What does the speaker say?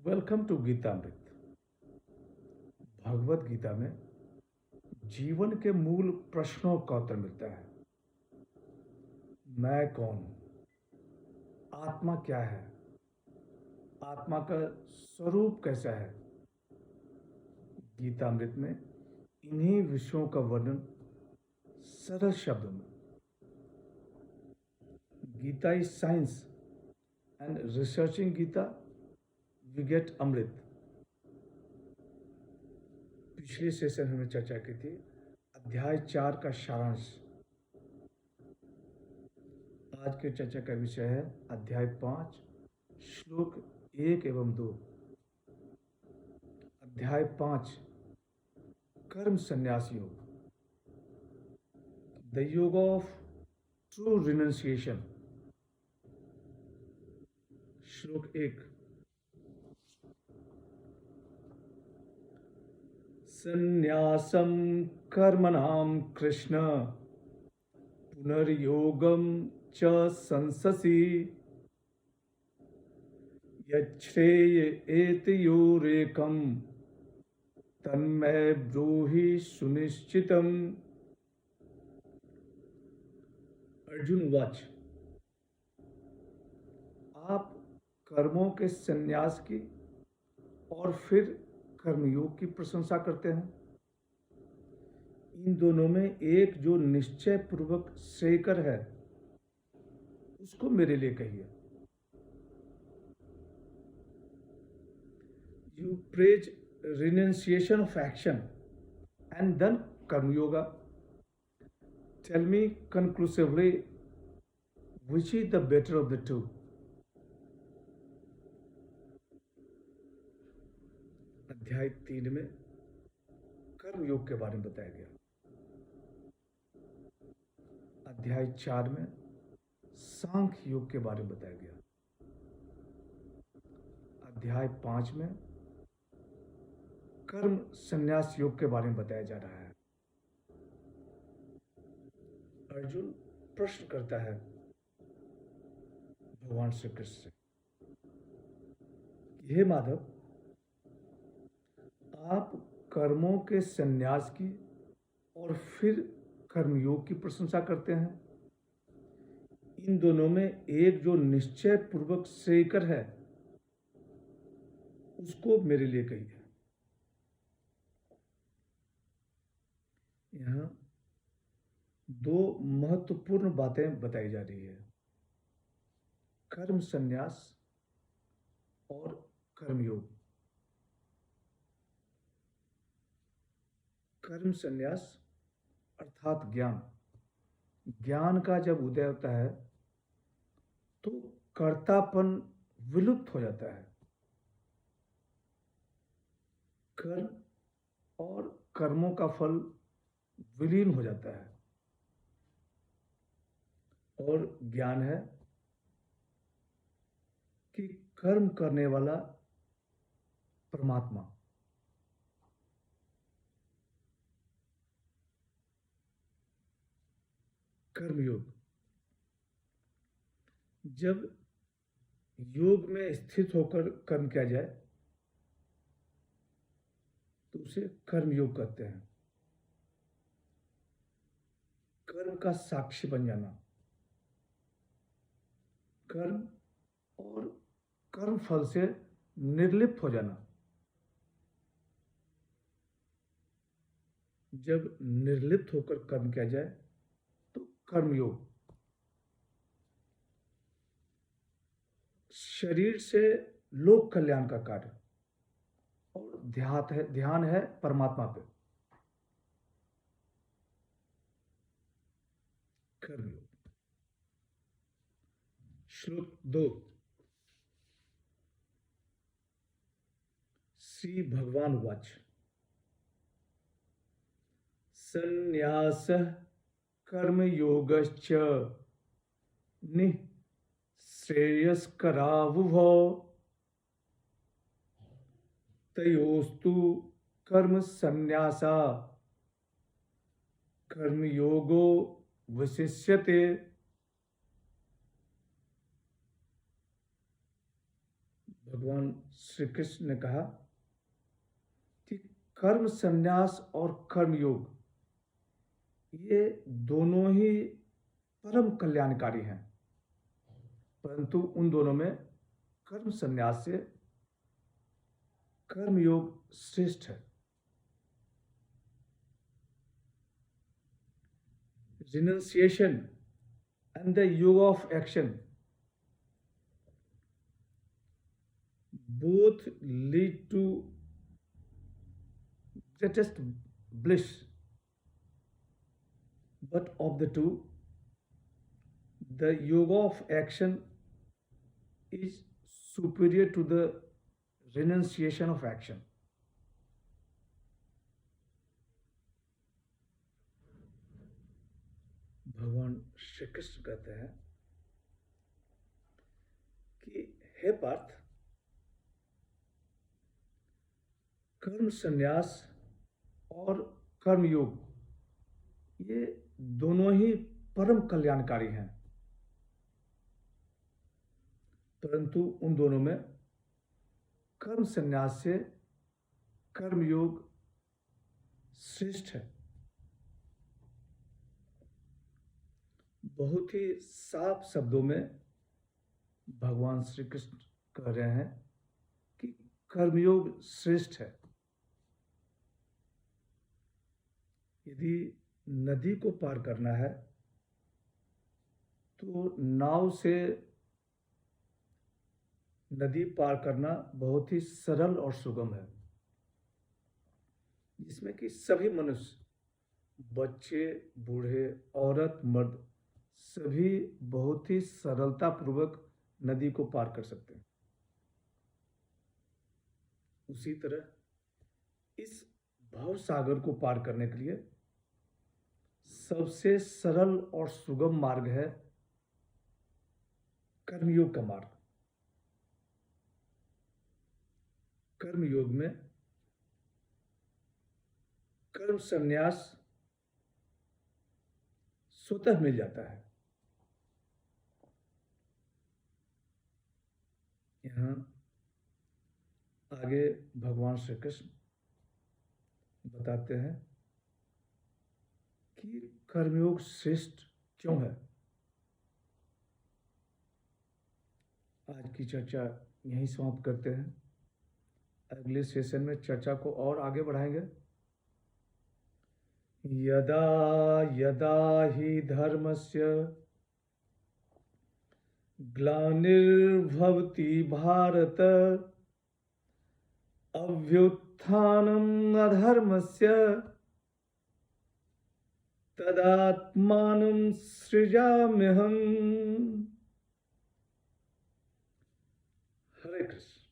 Welcome to Geetamrit. Bhagavad Gita में जीवन के मूल प्रश्नों का उत्तर मिलता है। मैं कौन हूँ? आत्मा क्या है? आत्मा का स्वरूप कैसा है? गीतामृत में इन्हीं विषयों का वर्णन सरल शब्दों में। Gita is science and researching Gita we get amrit. पिछले सेशन हमने चर्चा की थी अध्याय 4 का सारांश। आज के चर्चा का विषय है अध्याय 5 श्लोक 1 एवं 2। अध्याय 5 कर्म संन्यास योग, द योग ऑफ ट्रू रिनंसिएशन। श्लोक 1, संन्यासम कर्मणाम कृष्ण पुनर्योगम च संससि यच्छ्रेय एतयोरेकम तन्मय ब्रूहि सुनिश्चितम। अर्जुन वाच, आप कर्मों के संन्यास की और फिर कर्मयोग की प्रशंसा करते हैं। इन दोनों में एक जो निश्चय पूर्वक श्रेयकर है उसको मेरे लिए कहिए। You praise renunciation of action and then karma yoga. Tell me conclusively which is the better of the two. अध्याय 3 में कर्म योग के बारे में बताया गया। अध्याय 4 में सांख्य योग के बारे में बताया गया। अध्याय 5 में कर्म संन्यास योग के बारे में बताया जा रहा है। अर्जुन प्रश्न करता है भगवान श्री कृष्ण से, हे माधव, आप कर्मों के संन्यास की और फिर कर्मयोग की प्रशंसा करते हैं। इन दोनों में एक जो निश्चय पूर्वक श्रेयकर है उसको मेरे लिए कहिए। यहाँ दो महत्वपूर्ण बातें बताई जा रही है, कर्म संन्यास और कर्मयोग। कर्म संन्यास अर्थात ज्ञान। ज्ञान का जब उदय होता है तो कर्तापन विलुप्त हो जाता है। कर्म और कर्मों का फल विलीन हो जाता है और ज्ञान है कि कर्म करने वाला परमात्मा। कर्मयोग, जब योग में स्थित होकर कर्म किया जाए तो उसे कर्मयोग कहते हैं। कर्म का साक्षी बन जाना, कर्म और कर्म फल से निर्लिप्त हो जाना। जब निर्लिप्त होकर कर्म किया जाए तो कर्मयोग। शरीर से लोक कल्याण का कार्य और ध्यान है परमात्मा पे। कर्मयोग। श्लोक 2, श्री भगवान वाच, संन्यासः कर्मयोगश्च निःश्रेयस्करावुभौ तयोस्तु कर्म संन्यासा कर्मयोगो विशिष्यते। भगवान श्री कृष्ण ने कहा कि कर्म संन्यास और कर्म योग ये दोनों ही परम कल्याणकारी हैं, परंतु उन दोनों में कर्म संन्यास से कर्म योग श्रेष्ठ है। Renunciation and the yoga of action both lead to greatest bliss, but of the two, the yoga of action is superior to the renunciation of action. भगवान श्री कृष्ण कहते हैं कि हे पार्थ, कर्म संन्यास और कर्म योग ये दोनों ही परम कल्याणकारी हैं, परंतु उन दोनों में कर्म संन्यास से कर्म योग श्रेष्ठ है। बहुत ही साफ शब्दों में भगवान श्री कृष्ण कह रहे हैं कि कर्मयोग श्रेष्ठ है। यदि नदी को पार करना है तो नाव से नदी पार करना बहुत ही सरल और सुगम है, जिसमें कि सभी मनुष्य, बच्चे, बूढ़े, औरत, मर्द सभी बहुत ही सरलता पूर्वक नदी को पार कर सकते हैं। उसी तरह इस भव सागर को पार करने के लिए सबसे सरल और सुगम मार्ग है कर्मयोग का मार्ग। कर्मयोग में कर्म संन्यास स्वतः मिल जाता है। यहाँ आगे भगवान श्री कृष्ण बताते हैं कि कर्मयोग श्रेष्ठ क्यों है। आज की चर्चा यहीं समाप्त करते हैं। अगले सेशन में चर्चा को और आगे बढ़ाएंगे। यदा यदा हि धर्मस्य ग्लानिर्भवति भारत अभ्युत्थानम् अधर्मस्य तदात्मानं सृजाम्यहम्। हरे कृष्ण।